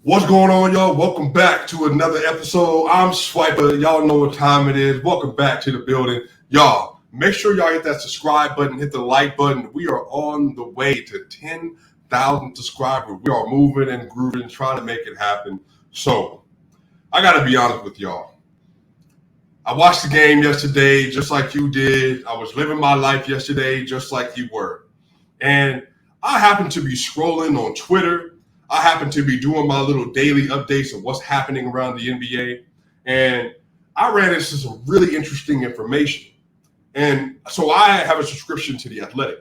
What's going on, y'all? Welcome back to another episode. I'm Swipa. Y'all know what time it is. Welcome back to the building. Y'all, make sure y'all hit that subscribe button, hit the like button. We are on the way to 10,000 subscribers. We are moving and grooving, trying to make it happen. So, I got to be honest with y'all. I watched the game yesterday just like you did. I was living my life yesterday just like you were. And I happened to be scrolling on Twitter. I happen to be doing my little daily updates of what's happening around the NBA. And I ran into some really interesting information. And so I have a subscription to The Athletic.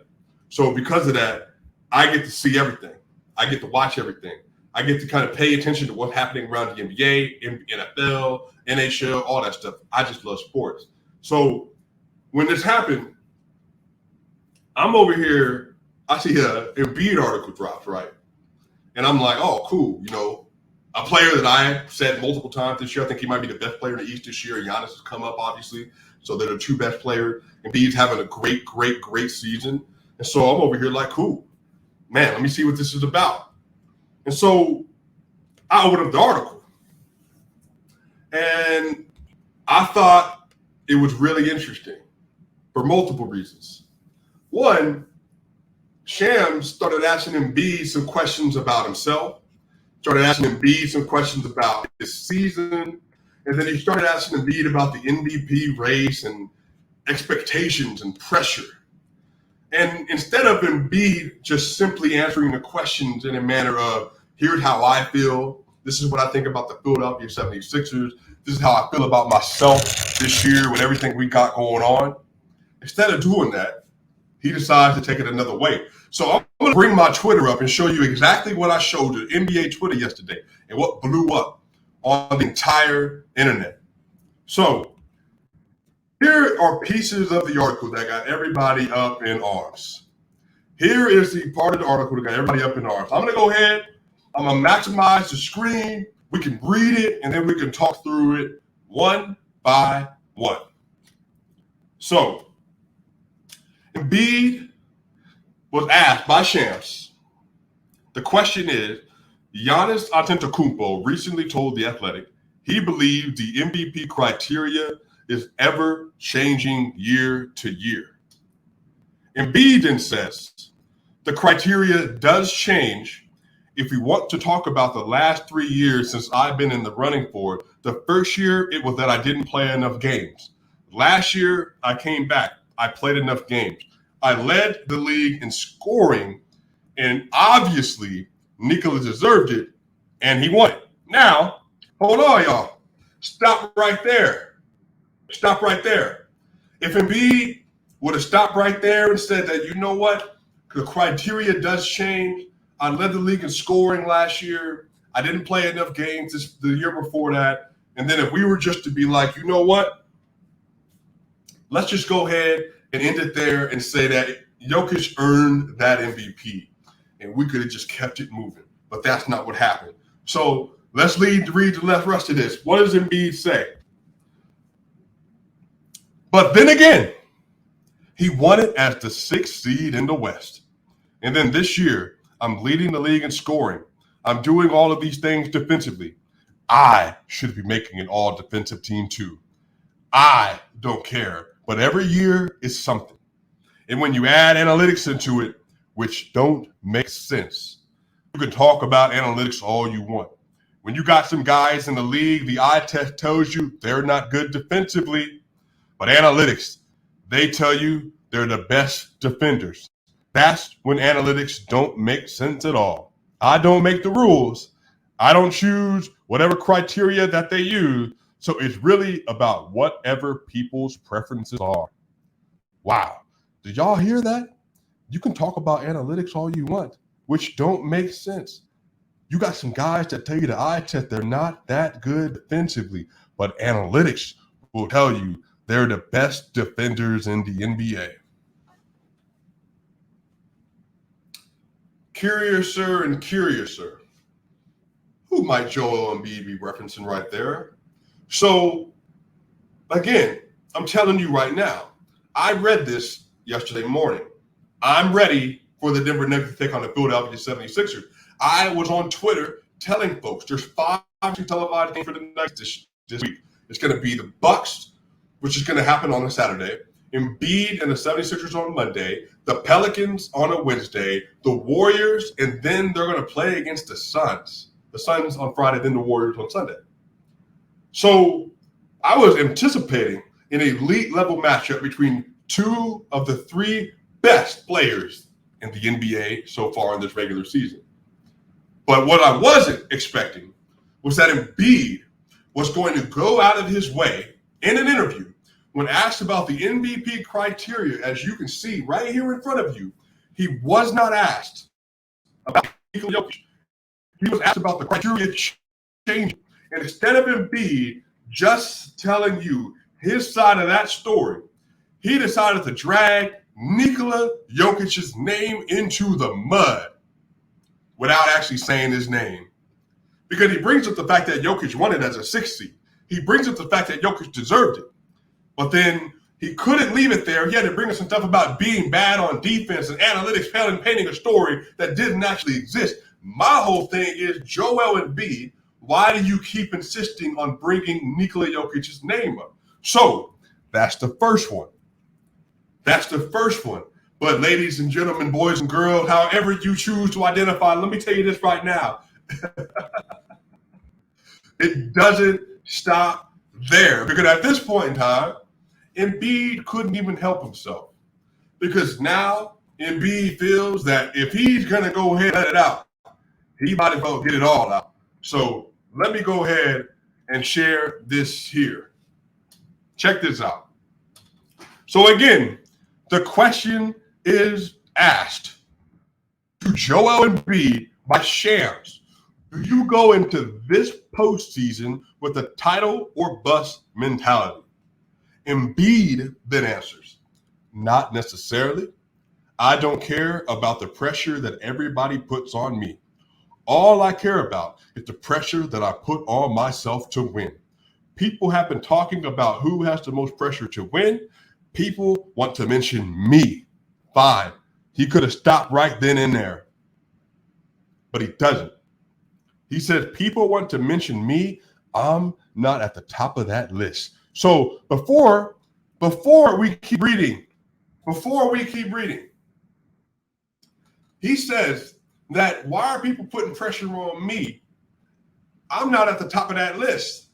So because of that, I get to see everything. I get to watch everything. I get to kind of pay attention to what's happening around the NBA, NFL, NHL, all that stuff. I just love sports. So when this happened, I'm over here. I see an Embiid article dropped, right? And I'm like, oh, cool. You know, a player that I have said multiple times this year, I think he might be the best player in the East this year. Giannis has come up, obviously. So they're the two best players. Embiid's having a great season. And so I'm over here like, cool. Man, let me see what this is about. And so I opened up the article. And I thought it was really interesting for multiple reasons. One, Shams started asking Embiid some questions about himself, started asking Embiid some questions about his season, and then he started asking Embiid about the MVP race and expectations and pressure. And instead of Embiid just simply answering the questions in a manner of, here's how I feel, this is what I think about the Philadelphia 76ers, this is how I feel about myself this year with everything we got going on, instead of doing that, he decides to take it another way. So I'm going to bring my Twitter up and show you exactly what I showed you, NBA Twitter yesterday, and what blew up on the entire internet. So here are pieces of the article that got everybody up in arms. Here is the part of the article that got everybody up in arms. I'm going to go ahead. I'm going to maximize the screen. We can read it, and then we can talk through it one by one. So Embiid was asked by Shams. The question is, Giannis Antetokounmpo recently told The Athletic he believes the MVP criteria is ever changing year to year. Embiid then says, the criteria does change. If we want to talk about the last 3 years since I've been in the running for it, the first year it was that I didn't play enough games. Last year I came back. I played enough games. I led the league in scoring, and obviously Nikola deserved it, and he won it. Now, hold on, y'all. Stop right there. Stop right there. If Embiid would have stopped right there and said that, you know what, the criteria does change. I led the league in scoring last year. I didn't play enough games the year before that. And then if we were just to be like, you know what, let's just go ahead and end it there and say that Jokic earned that MVP. And we could have just kept it moving. But that's not what happened. So let's read the rest of this. What does Embiid say? But then again, he won it as the 6th seed in the West. And then this year, I'm leading the league in scoring. I'm doing all of these things defensively. I should be making an all-defensive team too. I don't care. But every year is something. And when you add analytics into it, which don't make sense, you can talk about analytics all you want. When you got some guys in the league, the eye test tells you they're not good defensively, but analytics, they tell you they're the best defenders. That's when analytics don't make sense at all. I don't make the rules. I don't choose whatever criteria that they use. So it's really about whatever people's preferences are. Wow. Did y'all hear that? You can talk about analytics all you want, which don't make sense. You got some guys that tell you the eye test they're not that good defensively, but analytics will tell you they're the best defenders in the NBA. Curiouser and curiouser. Who might Joel Embiid be referencing right there? So, again, I'm telling you right now, I read this yesterday morning. I'm ready for the Denver Nuggets to take on the Philadelphia 76ers. I was on Twitter telling folks there's 5 televised games for the Nuggets this week. It's going to be the Bucks, which is going to happen on a Saturday, Embiid and the 76ers on Monday, the Pelicans on a Wednesday, the Warriors, and then they're going to play against the Suns. The Suns on Friday, then the Warriors on Sunday. So I was anticipating an elite level matchup between 2 of the 3 best players in the NBA so far in this regular season. But what I wasn't expecting was that Embiid was going to go out of his way in an interview when asked about the MVP criteria. As you can see right here in front of you, he was not asked about Nikola Jokic. He was asked about the criteria changing. And instead of Embiid just telling you his side of that story, he decided to drag Nikola Jokic's name into the mud without actually saying his name. Because he brings up the fact that Jokic won it as a 6th seed. He brings up the fact that Jokic deserved it. But then he couldn't leave it there. He had to bring us some stuff about being bad on defense and analytics painting a story that didn't actually exist. My whole thing is, Joel Embiid, why do you keep insisting on bringing Nikola Jokic's name up? So that's the first one. But ladies and gentlemen, boys and girls, however you choose to identify, let me tell you this right now. It doesn't stop there. Because at this point in time, Embiid couldn't even help himself. Because now Embiid feels that if he's going to go ahead and let it out, he might as well get it all out. So let me go ahead and share this here. Check this out. So again, the question is asked to Joel Embiid by Shams. Do you go into this postseason with a title or bust mentality? Embiid then answers, not necessarily. I don't care about the pressure that everybody puts on me. All I care about is the pressure that I put on myself to win. People have been talking about who has the most pressure to win. People want to mention me. Fine. He could have stopped right then and there. But he doesn't. He says, people want to mention me. I'm not at the top of that list. So before we keep reading, he says that why are people putting pressure on me? I'm not at the top of that list.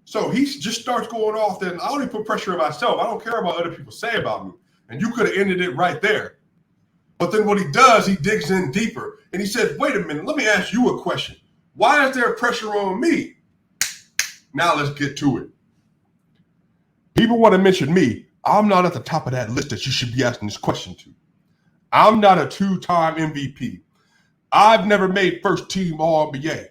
So he just starts going off, then I only put pressure on myself. I don't care about what other people say about me. And you could have ended it right there. But then what he does, he digs in deeper. And he says, wait a minute, let me ask you a question. Why is there pressure on me? Now let's get to it. People want to mention me. I'm not at the top of that list that you should be asking this question to. I'm not a 2-time MVP. I've never made first team All-NBA.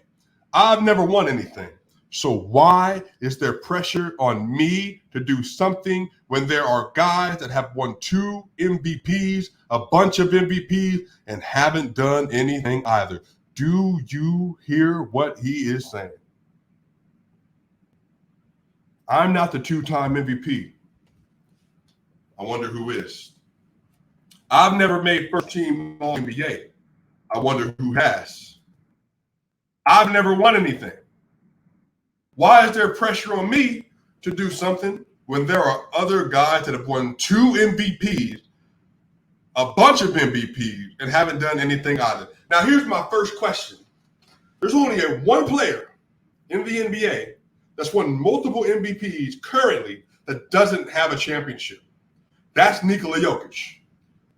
I've never won anything. So why is there pressure on me to do something when there are guys that have won 2 MVPs, a bunch of MVPs, and haven't done anything either? Do you hear what he is saying? I'm not the 2-time MVP. I wonder who is. I've never made first team All-NBA. I wonder who has. I've never won anything. Why is there pressure on me to do something when there are other guys that have won 2 MVPs, a bunch of MVPs, and haven't done anything either? Now, here's my first question. There's only one player in the NBA that's won multiple MVPs currently that doesn't have a championship. That's Nikola Jokic.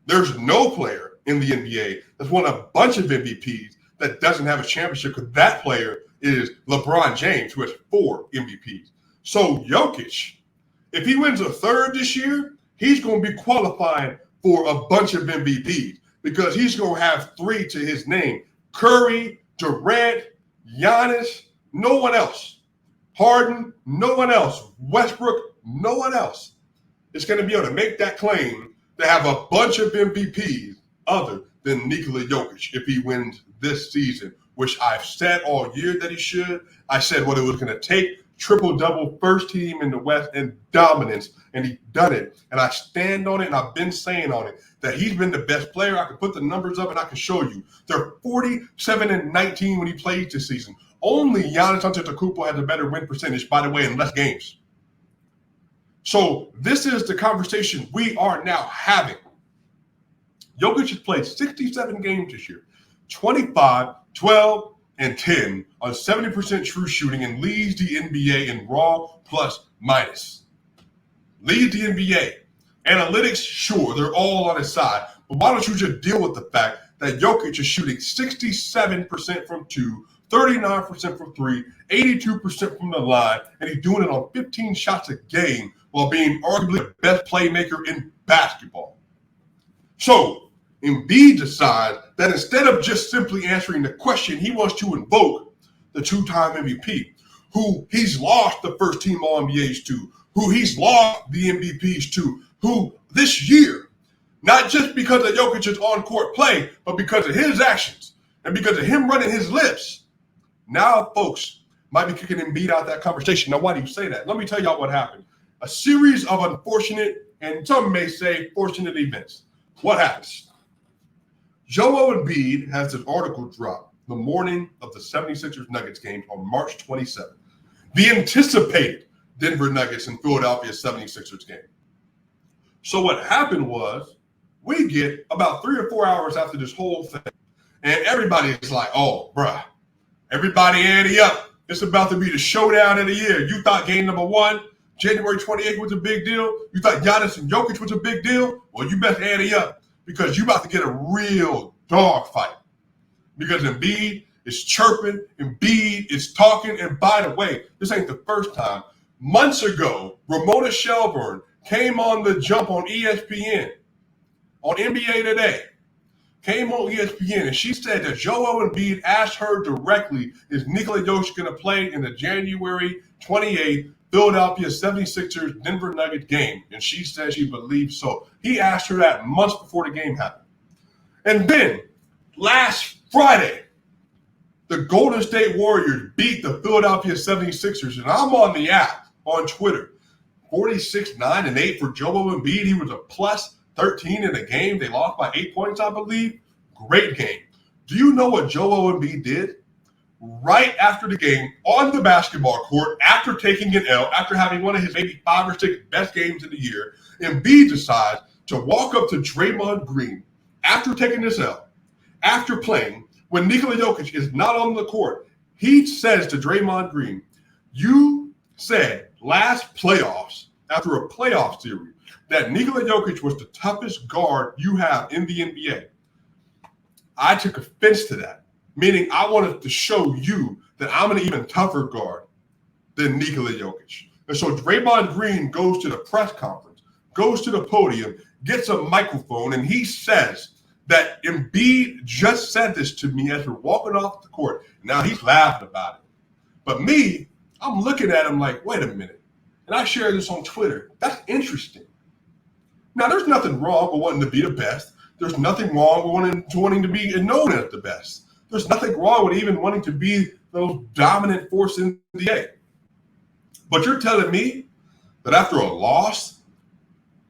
There's no player in the NBA that's won a bunch of MVPs that doesn't have a championship, because that player is LeBron James, who has 4 MVPs. So Jokic, if he wins a 3rd this year, he's going to be qualifying for a bunch of MVPs because he's going to have 3 to his name. Curry, Durant, Giannis, no one else. Harden, no one else. Westbrook, no one else is going to be able to make that claim to have a bunch of MVPs other than Nikola Jokic if he wins this season, which I've said all year that he should. I said what it was going to take triple-double, first team in the West in dominance, and he's done it. And I stand on it, and I've been saying on it that he's been the best player. I can put the numbers up, and I can show you. They're 47-19 when he plays this season. Only Giannis Antetokounmpo has a better win percentage, by the way, in less games. So this is the conversation we are now having. Jokic has played 67 games this year, 25, 12, and 10 on 70% true shooting, and leads the NBA in raw plus minus. Leads the NBA. Analytics, sure, they're all on his side. But why don't you just deal with the fact that Jokic is shooting 67% from 2, 39% from 3, 82% from the line, and he's doing it on 15 shots a game while being arguably the best playmaker in basketball. So Embiid decides that instead of just simply answering the question, he wants to invoke the two-time MVP, who he's lost the first team All-NBAs to, who he's lost the MVPs to, who this year, not just because of Jokic's on-court play, but because of his actions and because of him running his lips, now folks might be kicking Embiid out of that conversation. Now, why do you say that? Let me tell y'all what happened. A series of unfortunate, and some may say fortunate events. What happens? Joel Embiid has an article drop the morning of the 76ers Nuggets game on March 27th. The anticipated Denver Nuggets and Philadelphia 76ers game. So what happened was we get about 3 or 4 hours after this whole thing, and everybody is like, oh, bruh, everybody ante up. It's about to be the showdown of the year. You thought game number 1, January 28th was a big deal? You thought Giannis and Jokic was a big deal? Well, you best ante up, because you're about to get a real dog fight. Because Embiid is chirping, Embiid is talking, and by the way, this ain't the first time. Months ago, Ramona Shelburne came on the jump on ESPN, on NBA Today, came on ESPN, and she said that Joel Embiid asked her directly, is Nikola Jokic going to play in the January 28th Philadelphia 76ers Denver Nuggets game? And she said she believes so. He asked her that months before the game happened. And then last Friday, the Golden State Warriors beat the Philadelphia 76ers. And I'm on the app on Twitter. 46-9-8 for Joel Embiid. He was a plus 13 in the game. They lost by 8 points, I believe. Great game. Do you know what Joel Embiid did? Right after the game, on the basketball court, after taking an L, after having one of his maybe 5 or 6 best games of the year, Embiid decides to walk up to Draymond Green after taking this L, after playing, when Nikola Jokic is not on the court. He says to Draymond Green, you said last playoffs, after a playoff series, that Nikola Jokic was the toughest guard you have in the NBA. I took offense to that, meaning I wanted to show you that I'm an even tougher guard than Nikola Jokic. And so Draymond Green goes to the press conference, goes to the podium, gets a microphone, and he says that Embiid just said this to me as we're walking off the court. Now he's laughing about it. But me, I'm looking at him like, wait a minute. And I share this on Twitter. That's interesting. Now, there's nothing wrong with wanting to be the best. There's nothing wrong with wanting to be known as the best. There's nothing wrong with even wanting to be the dominant force in the NBA. But you're telling me that after a loss,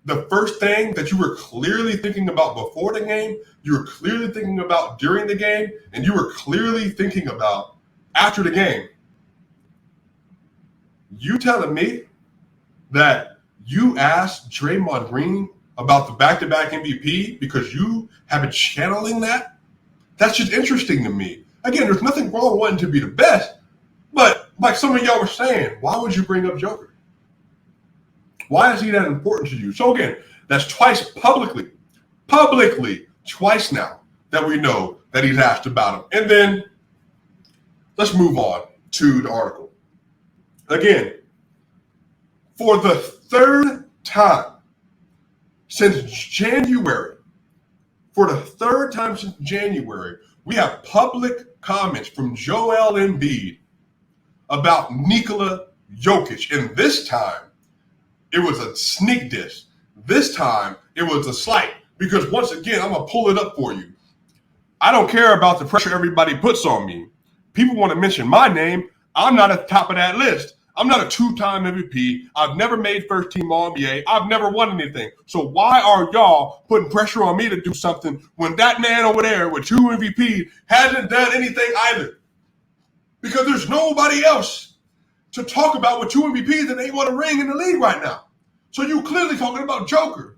the first thing that you were clearly thinking about before the game, you were clearly thinking about during the game, and you were clearly thinking about after the game, you telling me that you asked Draymond Green about the back-to-back MVP because you have been channeling that? That's just interesting to me. Again, there's nothing wrong with wanting to be the best, but like some of y'all were saying, why would you bring up Joker? Why is he that important to you? So again, that's twice publicly, twice now that we know that he's asked about him. And then let's move on to the article. Again, for the third time since January, we have public comments from Joel Embiid about Nikola Jokic. And this time, it was a sneak diss. This time, it was a slight. Because once again, I'm going to pull it up for you. I don't care about the pressure everybody puts on me. People want to mention my name. I'm not at the top of that list. I'm not a two-time MVP. I've never made first-team All-NBA. I've never won anything. So why are y'all putting pressure on me to do something when that man over there with 2 MVPs hasn't done anything either? Because there's nobody else to talk about with 2 MVPs that ain't won a ring in the league right now. So you clearly talking about Joker.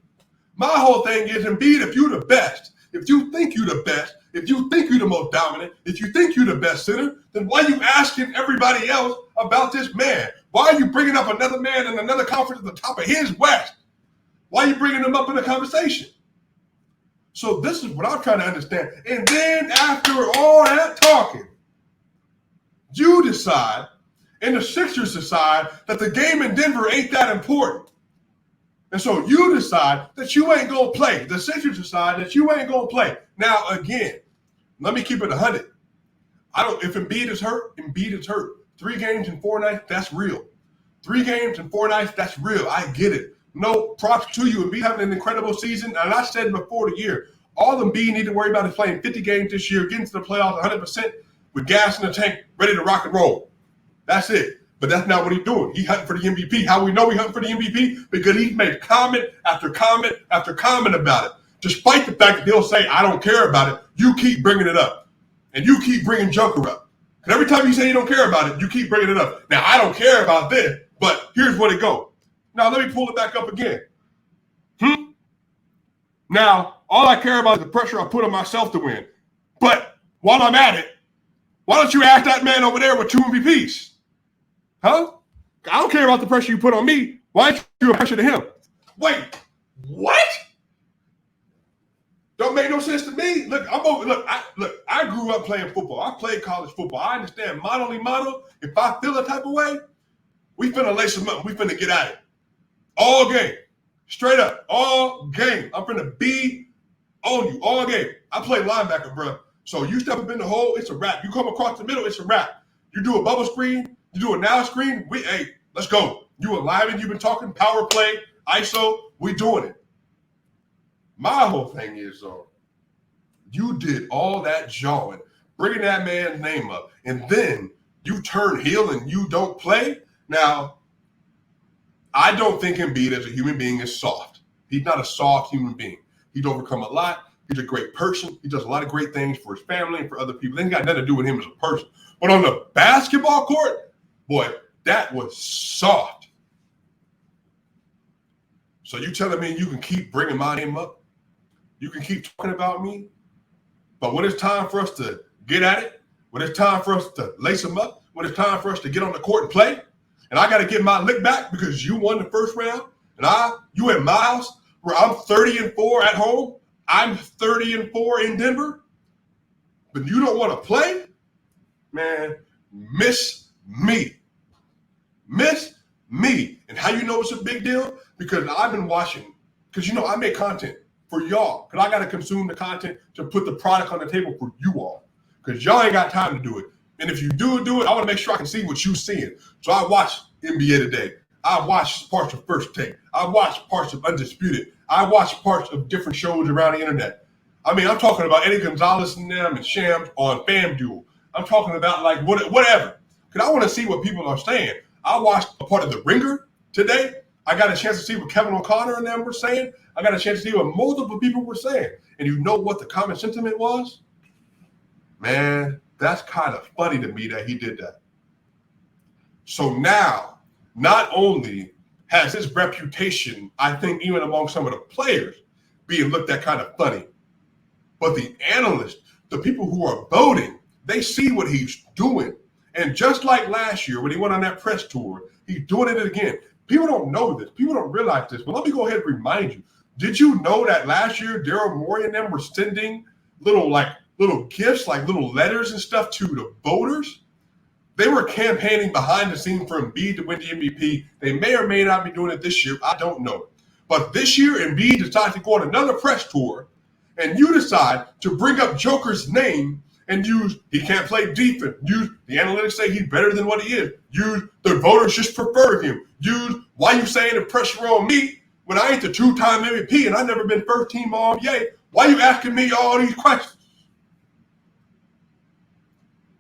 My whole thing is, Embiid, if you're the best, if you think you're the best, if you think you're the most dominant, if you think you're the best center, then why are you asking everybody else about this man? Why are you bringing up another man in another conference at the top of his West? Why are you bringing him up in the conversation? So this is what I'm trying to understand. And then after all that talking, you decide, and the Sixers decide, that the game in Denver ain't that important. And so you decide that you ain't going to play. The Sixers decide that you ain't going to play. Now, again, let me keep it 100. If Embiid is hurt, Embiid is hurt. 3 games in 4 nights, that's real. 3 games in 4 nights, that's real. I get it. No, props to you. Embiid having an incredible season. And I said before the year, all Embiid need to worry about is playing 50 games this year, getting to the playoffs 100% with gas in the tank, ready to rock and roll. That's it. But that's not what he's doing. He's hunting for the MVP. How we know he's hunting for the MVP? Because he's made comment after comment after comment about it. Despite the fact that he'll say, I don't care about it, you keep bringing it up. And you keep bringing Joker up. And every time you say you don't care about it, you keep bringing it up. Now, I don't care about this, but here's where it goes. Now, let me pull it back up again. Now, all I care about is the pressure I put on myself to win. But while I'm at it, why don't you ask that man over there with 2 MVPs? Huh? I don't care about the pressure you put on me. Why don't you pressure to him? Wait, what? Don't make no sense to me. Look, I grew up playing football. I played college football. I understand model. If I feel a type of way, we finna lace them up. We finna get at it. All game. Straight up. All game. I'm finna be on you. All game. I play linebacker, bro. So you step up in the hole, it's a wrap. You come across the middle, it's a wrap. You do a bubble screen, you do a now screen, hey, let's go. You a lineman, you've been talking, power play, ISO, we doing it. My whole thing is, you did all that jawing, bringing that man's name up, and then you turn heel and you don't play? Now, I don't think Embiid as a human being is soft. He's not a soft human being. He's overcome a lot. He's a great person. He does a lot of great things for his family and for other people. It ain't got nothing to do with him as a person. But on the basketball court, boy, that was soft. So you telling me you can keep bringing my name up? You can keep talking about me? But when it's time for us to get at it, when it's time for us to lace them up, when it's time for us to get on the court and play, and I got to get my lick back because you won the first round, and you at my house where I'm 30-4 at home, I'm 30-4 in Denver, but you don't want to play? Man, miss me. Miss me. And how you know it's a big deal? Because I've been watching. Because, I make content for y'all. Because I got to consume the content to put the product on the table for you all. Because y'all ain't got time to do it. And if you do it, I want to make sure I can see what you're seeing. So I watch NBA Today. I watch parts of First Take. I watch parts of Undisputed. I watch parts of different shows around the internet. I mean, I'm talking about Eddie Gonzalez and them and Shams on FanDuel. I'm talking about like whatever. Because I want to see what people are saying. I watched a part of The Ringer today. I got a chance to see what Kevin O'Connor and them were saying. I got a chance to see what multiple people were saying. And you know what the common sentiment was? Man, that's kind of funny to me that he did that. So now, not only has his reputation, I think even among some of the players, being looked at kind of funny, but the analysts, the people who are voting, they see what he's doing. And just like last year when he went on that press tour, he's doing it again. People don't know this. People don't realize this. But let me go ahead and remind you. Did you know that last year Daryl Morey and them were sending little gifts, like little letters and stuff to the voters? They were campaigning behind the scenes for Embiid to win the MVP. They may or may not be doing it this year. I don't know. But this year, Embiid decides to go on another press tour, and you decide to bring up Joker's name and use he can't play defense. Use the analytics say he's better than what he is. Use the voters just prefer him. Use why you saying the pressure on me when I ain't the 2-time MVP and I've never been first team All-NBA. Why you asking me all these questions?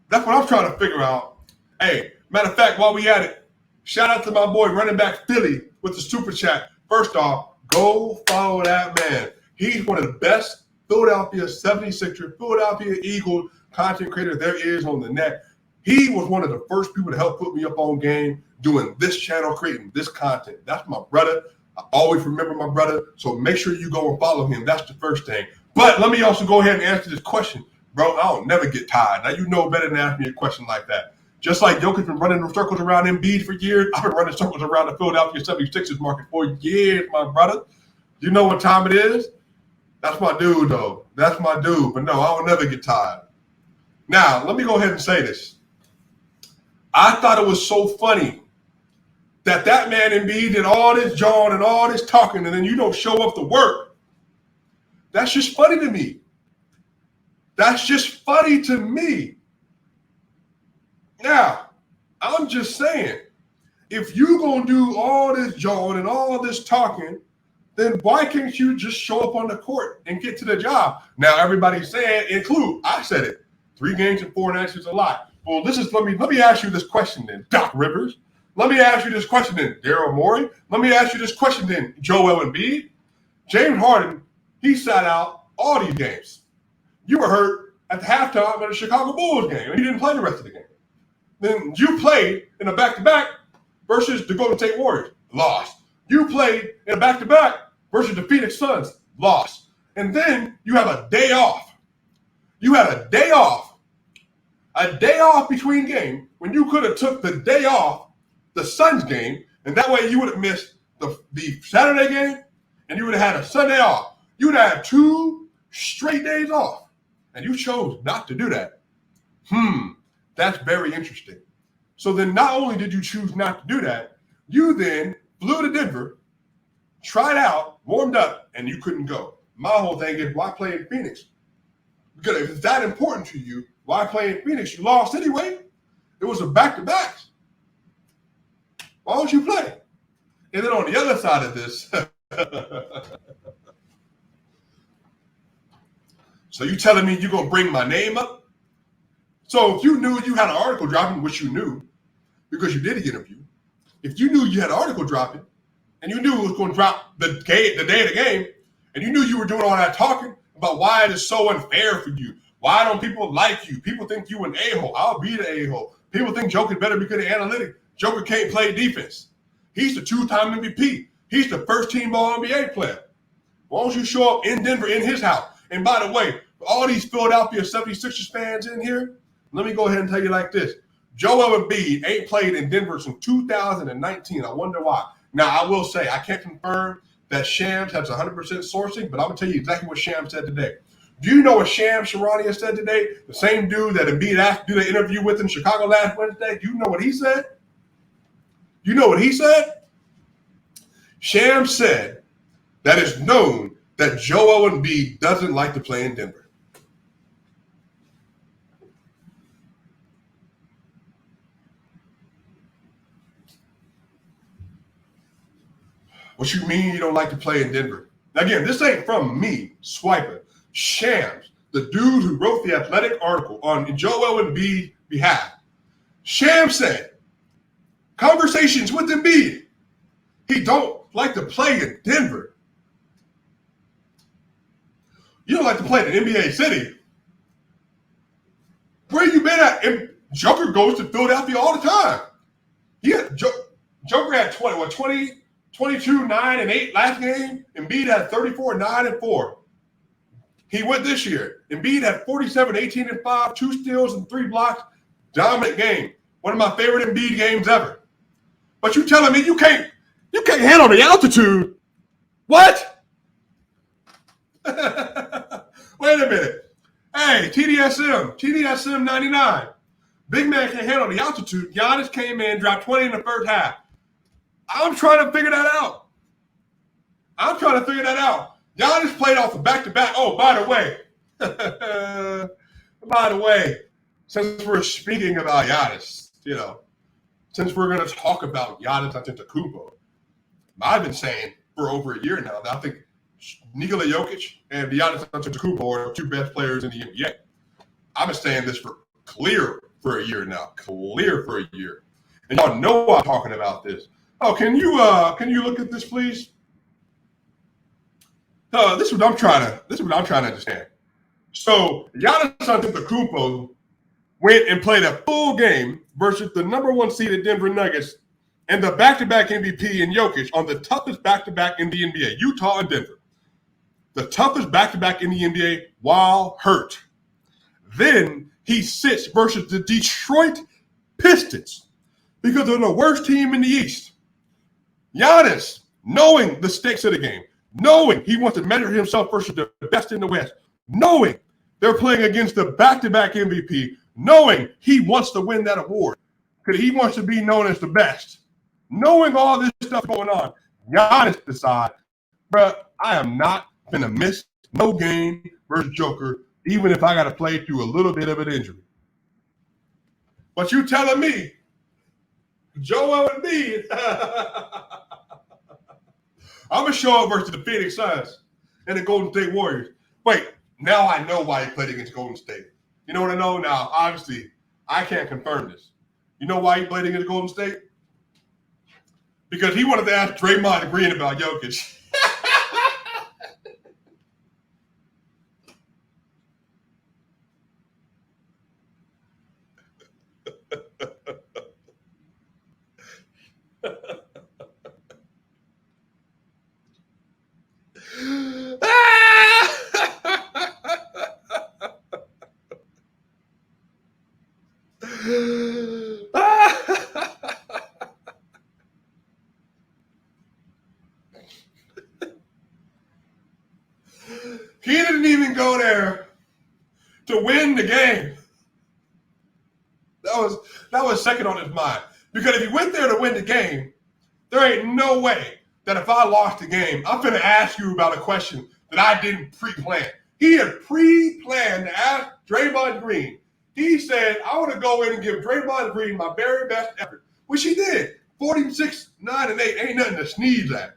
That's what I'm trying to figure out. Hey, matter of fact, while we at it, Shout out to my boy running back Philly with the super chat. First off, go follow that man. He's one of the best Philadelphia 76er, Philadelphia Eagles content creator there is on the net. He was one of the first people to help put me up on game doing this channel, creating this content. That's my brother. I always remember my brother, so make sure you go and follow him. That's the first thing. But let me also go ahead and answer this question. Bro, I don't never get tired. Now you know better than ask me a question like that. Just like Jokic been running circles around Embiid for years, I've been running circles around the Philadelphia 76ers market for years, my brother. You know what time it is? That's my dude, though. That's my dude. But no, I will never get tired. Now, let me go ahead and say this. I thought it was so funny that man Embiid did all this jawing and all this talking, and then you don't show up to work. That's just funny to me. That's just funny to me. Now, I'm just saying, if you going to do all this jawing and all this talking, then why can't you just show up on the court and get to the job? Now, everybody's saying, I said it, 3 games and 4 nights is a lot. Well, let me ask you this question then, Doc Rivers. Let me ask you this question then, Daryl Morey. Let me ask you this question then, Joel Embiid. James Harden, he sat out all these games. You were hurt at the halftime of the Chicago Bulls game, and he didn't play the rest of the game. Then you played in a back-to-back versus the Golden State Warriors, lost. You played in a back-to-back versus the Phoenix Suns, lost. And then you have a day off. You had a day off between games when you could have took the day off the Suns game, and that way you would have missed the Saturday game, and you would have had a Sunday off. You would have had 2 straight days off, and you chose not to do that. That's very interesting. So then not only did you choose not to do that, you then flew to Denver, tried out, warmed up, and you couldn't go. My whole thing is, why play in Phoenix? Because if it's that important to you, why play in Phoenix? You lost anyway. It was a back-to-back. Why don't you play? And then on the other side of this, so you telling me you're going to bring my name up? So if you knew you had an article dropping, which you knew, because you did the interview, if you knew you had an article dropping, and you knew it was going to drop the day of the game, and you knew you were doing all that talking about why it is so unfair for you, why don't people like you? People think you an a-hole. I'll be the a-hole. People think Jokic better because of analytics. Joker can't play defense. He's the 2-time MVP. He's the first-team All-NBA player. Why don't you show up in Denver in his house? And by the way, for all these Philadelphia 76ers fans in here, let me go ahead and tell you like this. Joel Embiid ain't played in Denver since 2019. I wonder why. Now, I will say, I can't confirm that Shams has 100% sourcing, but I'm going to tell you exactly what Shams said today. Do you know what Shams Charania said today? The same dude that Embiid asked to do the interview with in Chicago last Wednesday. Do you know what he said? You know what he said? Shams said that it's known that Joel Embiid doesn't like to play in Denver. What you mean you don't like to play in Denver? Now again, this ain't from me, Swipa. Shams, the dude who wrote the Athletic article on Joel Embiid's behalf. Shams said, conversations with Embiid, he don't like to play in Denver. You don't like to play in NBA City. Where you been at? And Joker goes to Philadelphia all the time. Joker had 22, 9, and 8 last game. Embiid had 34, 9, and 4. He went this year. Embiid had 47, 18, and 5, 2 steals and 3 blocks. Dominant game. One of my favorite Embiid games ever. But you telling me you can't handle the altitude? What? Wait a minute. Hey, TDSM 99. Big man can't handle the altitude. Giannis came in, dropped 20 in the first half. I'm trying to figure that out. Giannis played off the back-to-back. Oh, by the way, since we're speaking about Giannis, since we're going to talk about Giannis Antetokounmpo, I've been saying for over a year now that I think Nikola Jokic and Giannis Antetokounmpo are the 2 best players in the NBA. I've been saying this for a year now. And y'all know I'm talking about this. Oh, can you look at this, please? This is what I'm trying to understand. So Giannis Antetokounmpo went and played a full game versus the number one seeded Denver Nuggets and the back-to-back MVP in Jokic on the toughest back-to-back in the NBA, Utah and Denver. The toughest back-to-back in the NBA while hurt. Then he sits versus the Detroit Pistons because they're the worst team in the East. Giannis, knowing the stakes of the game, knowing he wants to measure himself versus the best in the West, knowing they're playing against the back-to-back MVP, knowing he wants to win that award because he wants to be known as the best, knowing all this stuff going on, Giannis decides, bro, I am not going to miss no game versus Joker, even if I got to play through a little bit of an injury. But you telling me, Joel Embiid, I'm going to show up versus the Phoenix Suns and the Golden State Warriors. Wait, now I know why he played against Golden State. You know what I know now? Obviously, I can't confirm this. You know why he played against Golden State? Because he wanted to ask Draymond Green about Jokic. He didn't even go there to win the game. That was second on his mind. Because if he went there to win the game, there ain't no way that if I lost the game, I'm going to ask you about a question that I didn't pre-plan. He had pre-planned to ask Draymond Green. He said, I want to go in and give Draymond Green my very best effort, which he did. 46, 9, and 8 ain't nothing to sneeze at.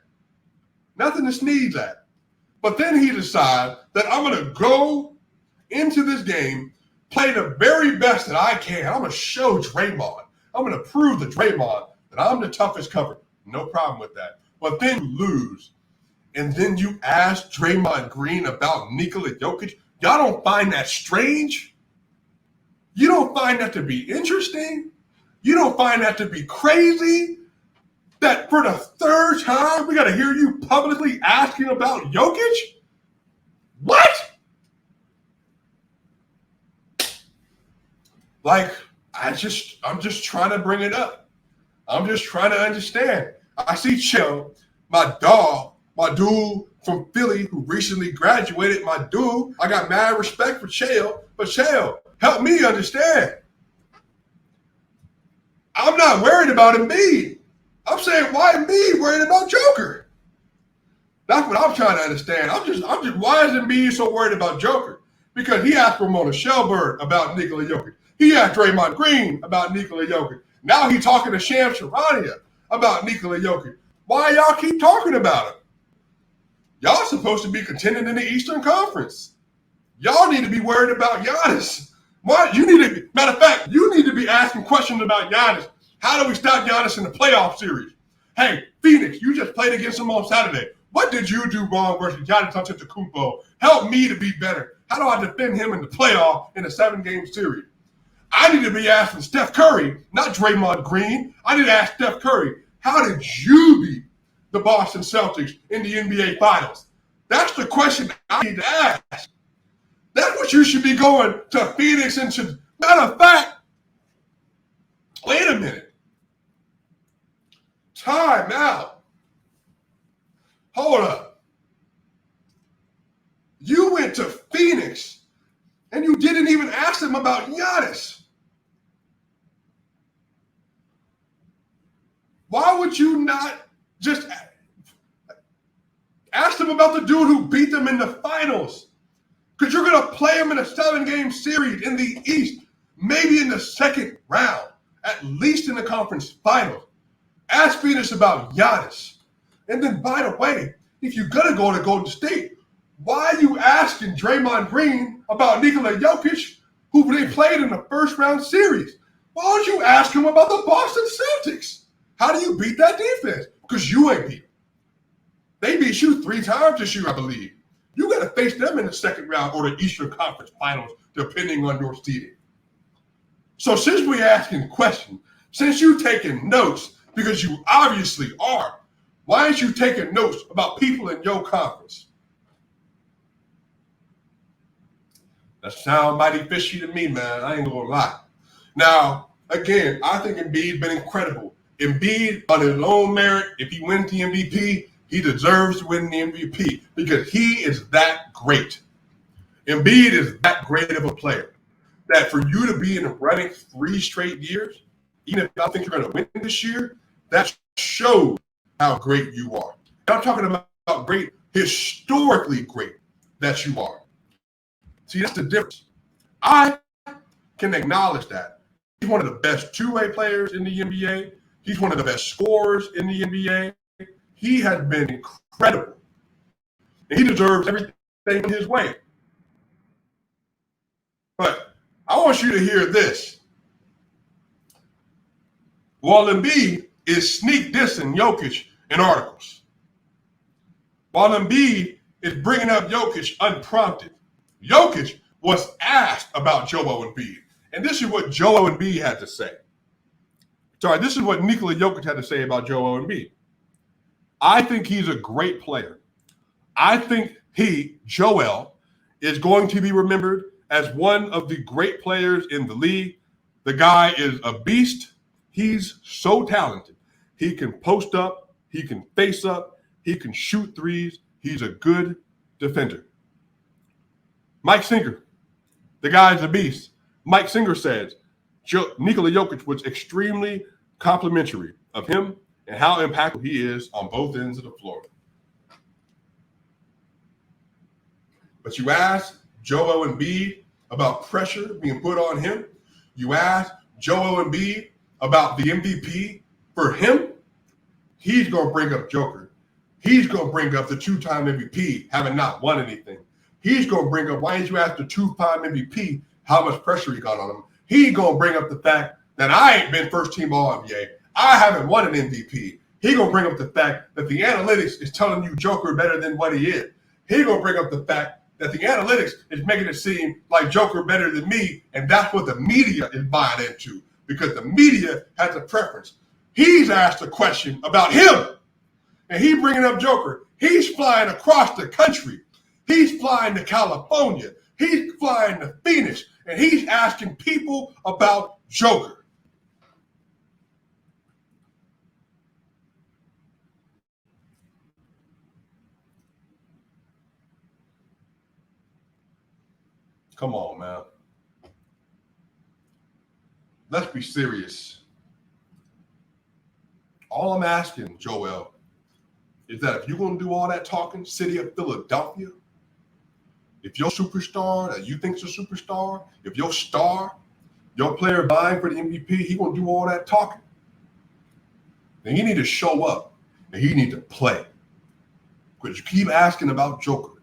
Nothing to sneeze at. But then he decided that I'm going to go into this game, play the very best that I can. I'm going to show Draymond. I'm going to prove to Draymond that I'm the toughest cover. No problem with that. But then you lose. And then you ask Draymond Green about Nikola Jokic. Y'all don't find that strange? You don't find that to be interesting? You don't find that to be crazy? That for the third time, we got to hear you publicly asking about Jokic? What? Like, I'm just trying to bring it up. I'm just trying to understand. I see Chill, my dude from Philly who recently graduated, my dude. I got mad respect for Chill, but Chill, help me understand. I'm not worried about Embiid. I'm saying, why Embiid worried about Joker? That's what I'm trying to understand. I'm just. Why is Embiid so worried about Joker? Because he asked Ramona Shelburne about Nikola Jokic. He asked Draymond Green about Nikola Jokic. Now he's talking to Shams Charania about Nikola Jokic. Why y'all keep talking about him? Y'all supposed to be contending in the Eastern Conference. Y'all need to be worried about Giannis. Why? Matter of fact, you need to be asking questions about Giannis. How do we stop Giannis in the playoff series? Hey, Phoenix, you just played against him on Saturday. What did you do wrong versus Giannis Antetokounmpo? Help me to be better. How do I defend him in the playoff in a 7-game series? I need to be asking Steph Curry, not Draymond Green. I need to ask Steph Curry, how did you beat the Boston Celtics in the NBA Finals? That's the question I need to ask. That's what you should be going to Phoenix and to. Matter of fact, wait a minute. Time out. Hold up. You went to Phoenix and you didn't even ask them about Giannis. Why would you not just ask them about the dude who beat them in the finals? Because you're going to play them in a 7-game series in the East, maybe in the second round, at least in the conference finals. Ask Phoenix about Giannis. And then, by the way, if you're going to go to Golden State, why are you asking Draymond Green about Nikola Jokic, who they played in the first round series? Why don't you ask him about the Boston Celtics? How do you beat that defense? Because you ain't beat them. They beat you 3 times this year, I believe. You got to face them in the second round or the Eastern Conference Finals, depending on your seeding. So since we're asking questions, since you're taking notes, because you obviously are, why aren't you taking notes about people in your conference? That sounds mighty fishy to me, man. I ain't gonna lie. Now, again, I think Embiid's been incredible. Embiid, on his own merit, if he wins the MVP, he deserves to win the MVP because he is that great. Embiid is that great of a player that for you to be in the running 3 straight years, even if I think you're going to win this year, that shows how great you are. I'm talking about great, historically great that you are. See, that's the difference. I can acknowledge that. He's one of the best two-way players in the NBA. He's one of the best scorers in the NBA. He has been incredible. And he deserves everything in his way. But I want you to hear this. Joel Embiid is sneak dissing Jokic in articles. While Embiid is bringing up Jokic unprompted. Jokic was asked about Joel Embiid. And this is what Joel Embiid had to say. This is what Nikola Jokic had to say about Joel Embiid. I think he's a great player. I think Joel, is going to be remembered as one of the great players in the league. The guy is a beast. He's so talented. He can post up. He can face up. He can shoot threes. He's a good defender. Mike Singer, the guy's a beast. Mike Singer says Nikola Jokic was extremely complimentary of him and how impactful he is on both ends of the floor. But you ask Joel Embiid about pressure being put on him. You ask Joel Embiid about the MVP for him. He's going to bring up Joker. He's going to bring up the 2-time MVP having not won anything. He's going to bring up, why didn't you ask the 2-time MVP how much pressure he got on him? He's going to bring up the fact that I ain't been first-team All-NBA. I haven't won an MVP. He's going to bring up the fact that the analytics is telling you Joker better than what he is. He's going to bring up the fact that the analytics is making it seem like Joker better than me, and that's what the media is buying into because the media has a preference. He's asked a question about him, and he's bringing up Joker. He's flying across the country. He's flying to California. He's flying to Phoenix, and he's asking people about Joker. Come on, man. Let's be serious. All I'm asking, Joel, is that if you're going to do all that talking, city of Philadelphia, if your superstar that you think's a superstar, if your star, your player vying for the MVP, he going to do all that talking, then you need to show up and he need to play. Because you keep asking about Joker.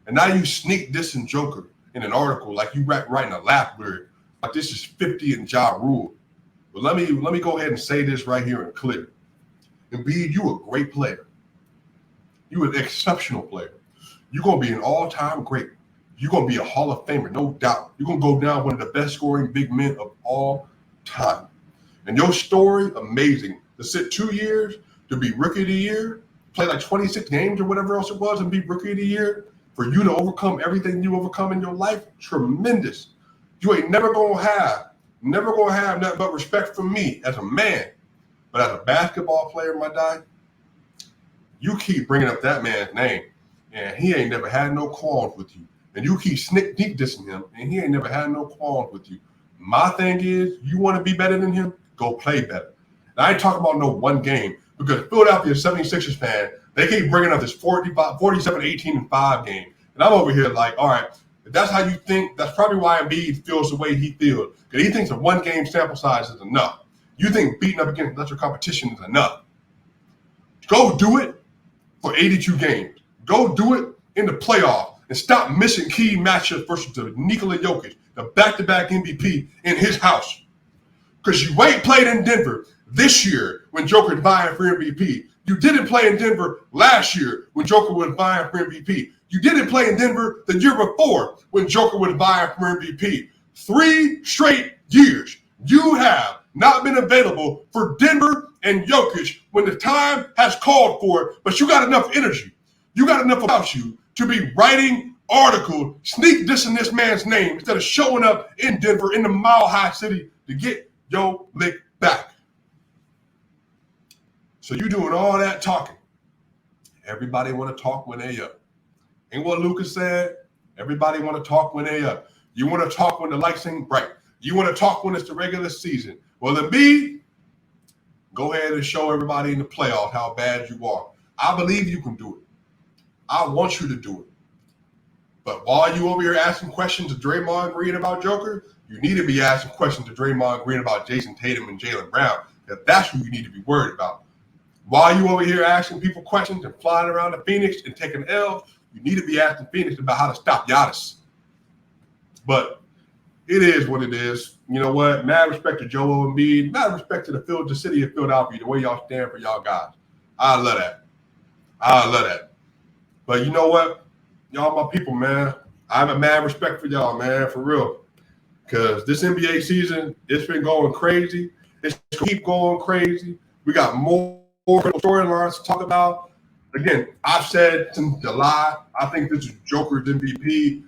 And now you sneak dissing Joker in an article like you writing a laugh lyric, like this is 50 and Ja Rule. But let me go ahead and say this right here and clear. Embiid, you a great player. You an exceptional player. You're going to be an all-time great. You're going to be a Hall of Famer, no doubt. You're going to go down one of the best scoring big men of all time. And your story, amazing. To sit 2 years, to be Rookie of the Year, play like 26 games or whatever else it was and be Rookie of the Year, for you to overcome everything you overcome in your life, tremendous. You ain't never going to have nothing but respect from me as a man. But as a basketball player, my guy, you keep bringing up that man's name, and he ain't never had no qualms with you. And you keep sneak dissing him, and he ain't never had no qualms with you. My thing is, you want to be better than him, go play better. And I ain't talking about no one game, because Philadelphia 76ers fan, they keep bringing up this 47, 18, and 5 game. And I'm over here like, all right, if that's how you think, that's probably why Embiid feels the way he feels. Because he thinks a one-game sample size is enough. You think beating up against lesser competition is enough. Go do it for 82 games. Go do it in the playoff and stop missing key matchups versus the Nikola Jokic, the back-to-back MVP in his house. because you ain't played in Denver this year when Joker's vying for MVP. You didn't play in Denver last year when Joker was vying for MVP. You didn't play in Denver the year before when Joker was vying for MVP. 3 straight years you have not been available for Denver and Jokic when the time has called for it, but you got enough energy. You got enough about you to be writing articles, sneak dissing this man's name instead of showing up in Denver, in the Mile High City, to get your lick back. So you doing all that talking. Everybody want to talk when they up. Ain't what Lucas said? Everybody want to talk when they up. You want to talk when the lights ain't bright. You want to talk when it's the regular season. Well, then go ahead and show everybody in the playoffs how bad you are. I believe you can do it. I want you to do it. But while you over here asking questions to Draymond Green about Joker, you need to be asking questions to Draymond Green about Jason Tatum and Jaylen Brown. That's who you need to be worried about. While you over here asking people questions and flying around to Phoenix and taking L's, you need to be asking Phoenix about how to stop Giannis. But it is what it is. You know what? Mad respect to Joel Embiid. Mad respect to the city of Philadelphia, the way y'all stand for y'all guys. I love that. But you know what? Y'all my people, man. I have a mad respect for y'all, man, for real. Because this NBA season, it's been going crazy. It's going to keep going crazy. We got more storylines to talk about. Again, I've said since July, I think this is Joker's MVP.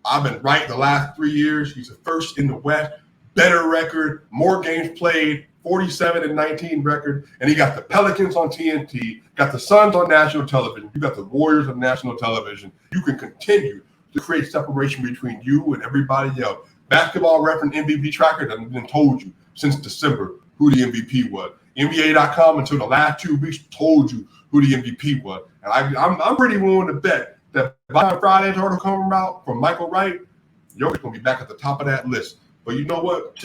I've been right the last 3 years. He's the first in the West. Better record, more games played, 47-19 record. And he got the Pelicans on TNT, got the Suns on national television. You got the Warriors on national television. You can continue to create separation between you and everybody else. Basketball Reference MVP tracker has been told you since December who the MVP was. NBA.com until the last 2 weeks told you who the MVP was. And I'm pretty willing to bet that by Friday's article coming out from Michael Wright, Jokic's going to be back at the top of that list. But you know what?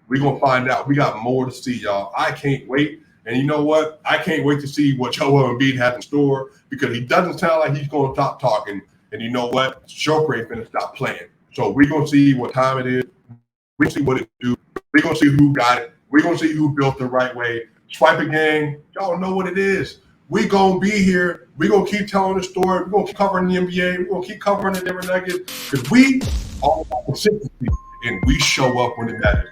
We're going to find out. We got more to see, y'all. I can't wait. And you know what? I can't wait to see what Joel Embiid has in store because he doesn't sound like he's going to stop talking. And you know what? Joker ain't going to stop playing. So we're going to see what time it is. We're going to see what it do. We're going to see who got it. We're going to see who built the right way. Swipa gang, y'all know what it is. We're going to be here. We're going to keep telling the story. We're going to keep covering the NBA. We're going to keep covering the Denver Nuggets because we all about consistency and we show up when it matters.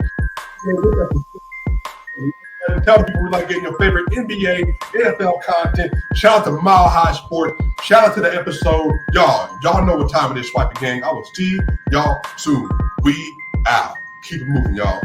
Tell people we like getting your favorite NBA, NFL content. Shout out to Mile High Sports. Shout out to the episode. Y'all know what time it is, Swipa gang. I will see y'all soon. We out. Keep it moving, y'all.